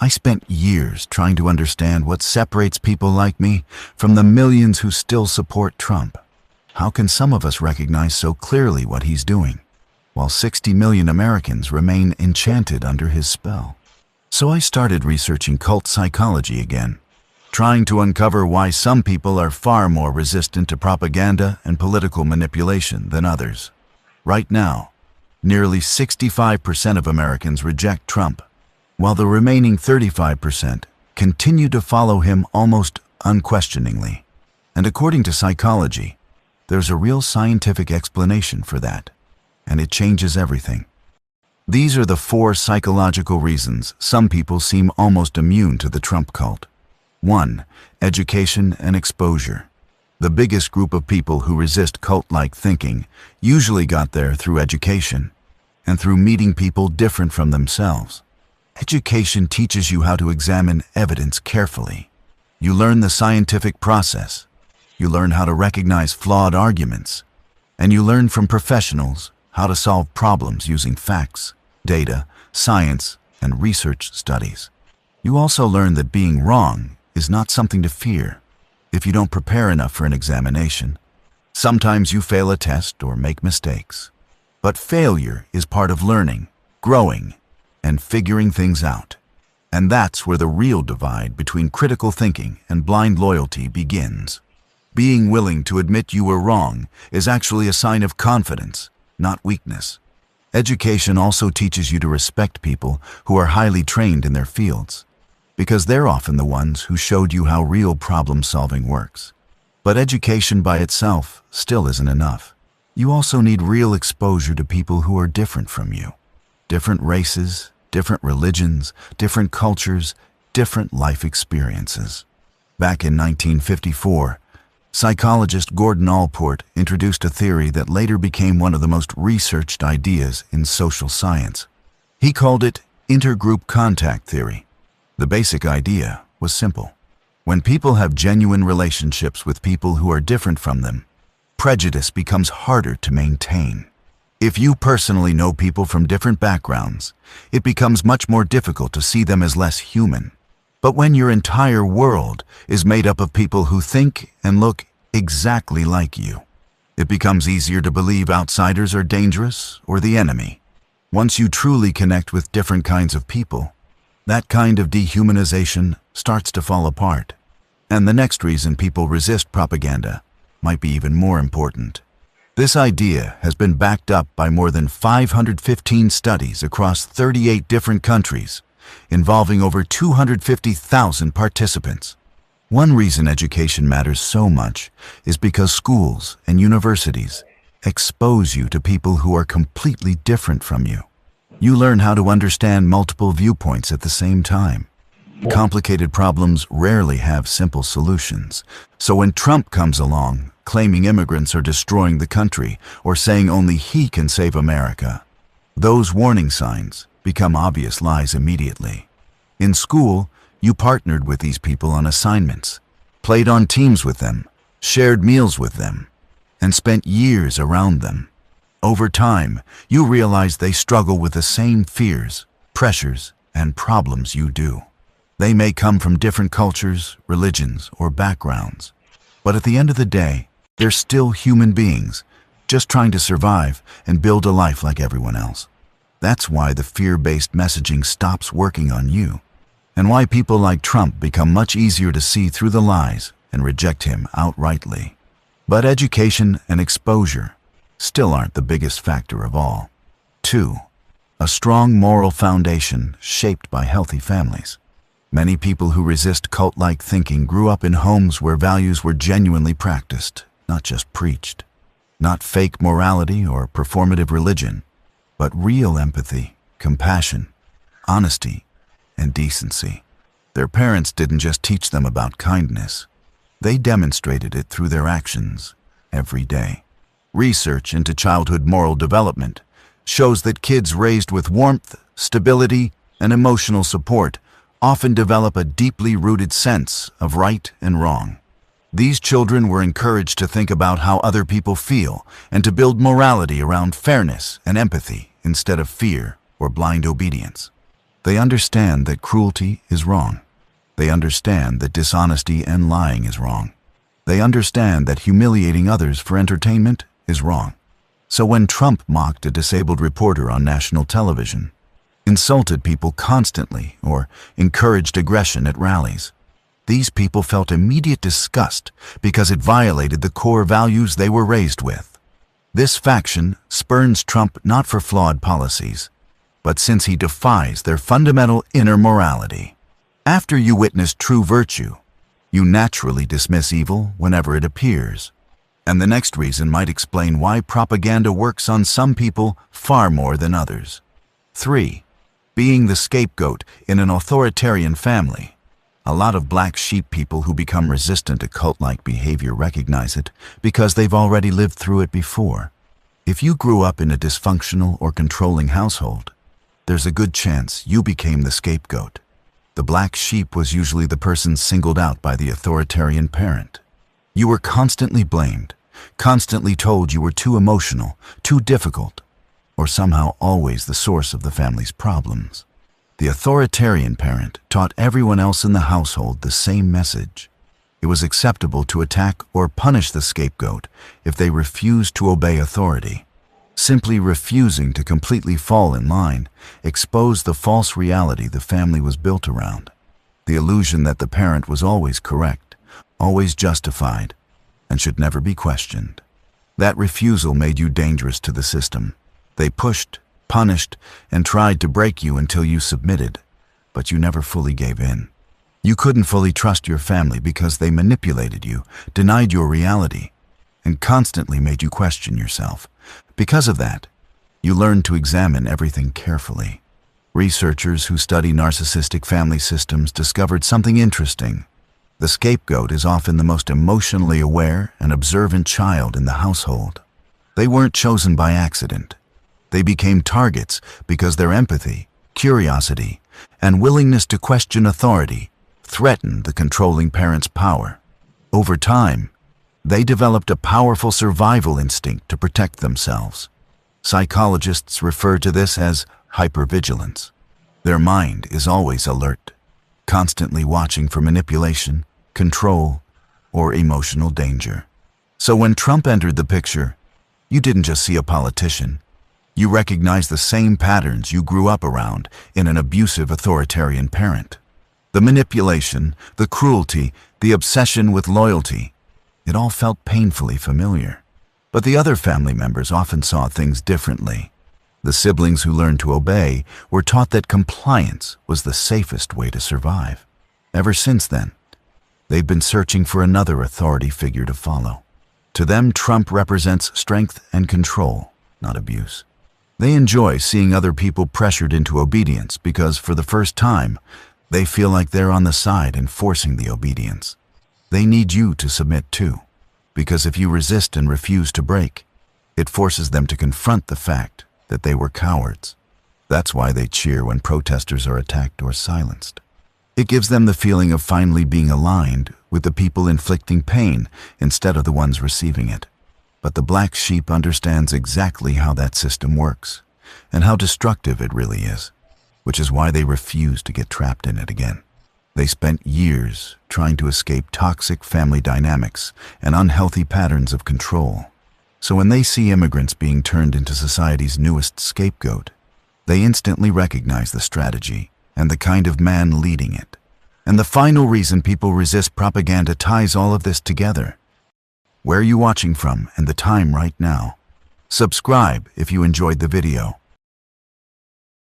I spent years trying to understand what separates people like me from the millions who still support Trump. How can some of us recognize so clearly what he's doing, while 60 million Americans remain enchanted under his spell? So I started researching cult psychology again, trying to uncover why some people are far more resistant to propaganda and political manipulation than others. Right now, nearly 65% of Americans reject Trump, while the remaining 35% continue to follow him almost unquestioningly. And according to psychology, there's a real scientific explanation for that, and it changes everything. These are the 4 psychological reasons some people seem almost immune to the Trump cult. 1. Education and exposure. The biggest group of people who resist cult-like thinking usually got there through education and through meeting people different from themselves. Education teaches you how to examine evidence carefully. You learn the scientific process. You learn how to recognize flawed arguments. And you learn from professionals how to solve problems using facts, data, science, and research studies. You also learn that being wrong is not something to fear if you don't prepare enough for an examination. Sometimes you fail a test or make mistakes. But failure is part of learning, growing, and figuring things out. And that's where the real divide between critical thinking and blind loyalty begins. Being willing to admit you were wrong is actually a sign of confidence, not weakness. Education also teaches you to respect people who are highly trained in their fields, because they're often the ones who showed you how real problem-solving works. But education by itself still isn't enough. You also need real exposure to people who are different from you. Different races, different religions, different cultures, different life experiences. Back in 1954, psychologist Gordon Allport introduced a theory that later became one of the most researched ideas in social science. He called it intergroup contact theory. The basic idea was simple. When people have genuine relationships with people who are different from them, prejudice becomes harder to maintain. If you personally know people from different backgrounds, it becomes much more difficult to see them as less human. But when your entire world is made up of people who think and look exactly like you, it becomes easier to believe outsiders are dangerous or the enemy. Once you truly connect with different kinds of people, that kind of dehumanization starts to fall apart. And the next reason people resist propaganda might be even more important. This idea has been backed up by more than 515 studies across 38 different countries, involving over 250,000 participants. One reason education matters so much is because schools and universities expose you to people who are completely different from you. You learn how to understand multiple viewpoints at the same time. Complicated problems rarely have simple solutions. So when Trump comes along, claiming immigrants are destroying the country or saying only he can save America, those warning signs become obvious lies immediately. In school, you partnered with these people on assignments, played on teams with them, shared meals with them, and spent years around them. Over time, you realize they struggle with the same fears, pressures, and problems you do. They may come from different cultures, religions, or backgrounds, but at the end of the day, they're still human beings, just trying to survive and build a life like everyone else. That's why the fear-based messaging stops working on you, and why people like Trump become much easier to see through the lies and reject him outrightly. But education and exposure still aren't the biggest factor of all. 2. A strong moral foundation shaped by healthy families. Many people who resist cult-like thinking grew up in homes where values were genuinely practiced, not just preached. Not fake morality or performative religion, but real empathy, compassion, honesty, and decency. Their parents didn't just teach them about kindness. They demonstrated it through their actions every day. Research into childhood moral development shows that kids raised with warmth, stability, and emotional support often develop a deeply rooted sense of right and wrong. These children were encouraged to think about how other people feel and to build morality around fairness and empathy instead of fear or blind obedience. They understand that cruelty is wrong. They understand that dishonesty and lying is wrong. They understand that humiliating others for entertainment is wrong. So when Trump mocked a disabled reporter on national television, insulted people constantly, or encouraged aggression at rallies, these people felt immediate disgust because it violated the core values they were raised with. This faction spurns Trump not for flawed policies, but since he defies their fundamental inner morality. After you witness true virtue, you naturally dismiss evil whenever it appears. And the next reason might explain why propaganda works on some people far more than others. 3. Being the scapegoat in an authoritarian family. A lot of black sheep people who become resistant to cult-like behavior recognize it because they've already lived through it before. If you grew up in a dysfunctional or controlling household, there's a good chance you became the scapegoat. The black sheep was usually the person singled out by the authoritarian parent. You were constantly blamed, constantly told you were too emotional, too difficult, or somehow always the source of the family's problems. The authoritarian parent taught everyone else in the household the same message. It was acceptable to attack or punish the scapegoat if they refused to obey authority. Simply refusing to completely fall in line exposed the false reality the family was built around. The illusion that the parent was always correct, always justified, and should never be questioned. That refusal made you dangerous to the system. They pushed, punished, and tried to break you until you submitted, but you never fully gave in. You couldn't fully trust your family because they manipulated you, denied your reality, and constantly made you question yourself. Because of that, you learned to examine everything carefully. Researchers who study narcissistic family systems discovered something interesting. The scapegoat is often the most emotionally aware and observant child in the household. They weren't chosen by accident. They became targets because their empathy, curiosity, and willingness to question authority threatened the controlling parent's power. Over time, they developed a powerful survival instinct to protect themselves. Psychologists refer to this as hypervigilance. Their mind is always alert, constantly watching for manipulation, control, or emotional danger. So when Trump entered the picture, you didn't just see a politician. You recognized the same patterns you grew up around in an abusive authoritarian parent. The manipulation, the cruelty, the obsession with loyalty, it all felt painfully familiar. But the other family members often saw things differently. The siblings who learned to obey were taught that compliance was the safest way to survive. Ever since then, they've been searching for another authority figure to follow. To them, Trump represents strength and control, not abuse. They enjoy seeing other people pressured into obedience because, for the first time, they feel like they're on the side enforcing the obedience. They need you to submit too, because if you resist and refuse to break, it forces them to confront the fact that they were cowards. That's why they cheer when protesters are attacked or silenced. It gives them the feeling of finally being aligned with the people inflicting pain instead of the ones receiving it. But the black sheep understands exactly how that system works and how destructive it really is, which is why they refuse to get trapped in it again. They spent years trying to escape toxic family dynamics and unhealthy patterns of control. So when they see immigrants being turned into society's newest scapegoat, they instantly recognize the strategy and the kind of man leading it. And the final reason people resist propaganda ties all of this together. Where are you watching from and the time right now? Subscribe if you enjoyed the video.